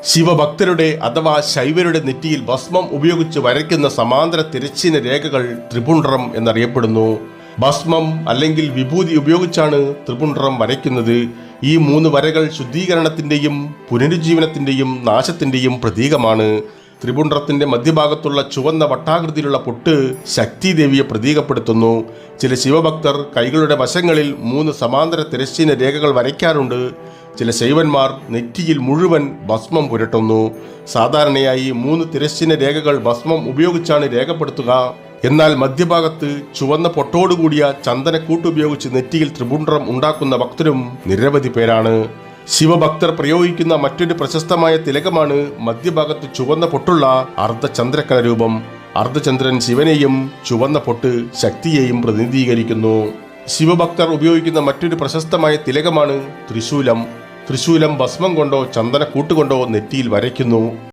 ശിവഭക്തരുടെ അഥവാ ശൈവരുടെ നെറ്റിയിൽ ഭസ്മം ഉപയോഗിച്ച് വരയ്ക്കുന്ന സമാന്തര തിരശ്ചീന രേഖകൾ ത്രിപുണ്ഡ്രം എന്നറിയപ്പെടുന്നു. ഭസ്മം അല്ലെങ്കിൽ വിഭൂതി ഉപയോഗിച്ചാണ് ത്രിപുണ്ഡ്രം വരയ്ക്കുന്നത്. ഈ 3 വരകൾ ശുദ്ധീകരണത്തിൻ്റെയും പുനരുജ്ജീവനത്തിൻ്റെയും നാശത്തിൻ്റെയും പ്രതീകമാണ്. ത്രിപുണ്ഡ്രത്തിൻ്റെ മധ്യഭാഗത്തുള്ള ചുവന്ന വട്ടാകൃതിയിലുള്ള പൊട്ട് ശക്തിദേവിയെ പ്രതീകപ്പെടുത്തുന്നു. ചില ശിവഭക്തർ കൈകളുടെ വശങ്ങളിൽ 3 സമാന്തര തിരശ്ചീന രേഖകൾ വരയ്ക്കാറുണ്ട്. ചില ശൈവന്മാർ നെറ്റിയിൽ മുഴുവൻ ഭസ്മം പുരട്ടുന്നു. സാധാരണയായി 3 തിരശ്ചീന രേഖകൾ ഭസ്മം ഉപയോഗിച്ചാണ് രേഖപ്പെടുത്തുക. എന്നാൽ മധ്യഭാഗത്ത് ചുവന്ന പൊട്ടോടുകൂടിയ ചന്ദനക്കൂട്ട് ഉപയോഗിച്ച് നെറ്റിയിൽ ത്രിപുണ്ഡ്രം ഉണ്ടാക്കുന്ന ഭക്തരും നിരവധി പേരാണ്. ശിവഭക്തർ പ്രയോഗിക്കുന്ന മറ്റൊരു പ്രശസ്തമായ തിലകമാണ് മധ്യഭാഗത്ത് ചുവന്ന പൊട്ടുള്ള അർദ്ധചന്ദ്രക്കല രൂപം. അർദ്ധചന്ദ്രൻ ശിവനെയും ചുവന്ന പൊട്ട് ശക്തിയെയും പ്രതിനിധീകരിക്കുന്നു. ശിവഭക്തർ ഉപയോഗിക്കുന്ന മറ്റൊരു പ്രശസ്തമായ തിലകമാണ് ത്രിശൂലം. ത്രിശൂലം ഭസ്മം കൊണ്ടോ ചന്ദനക്കൂട്ടുകൊണ്ടോ നെറ്റിയിൽ വരയ്ക്കുന്നു.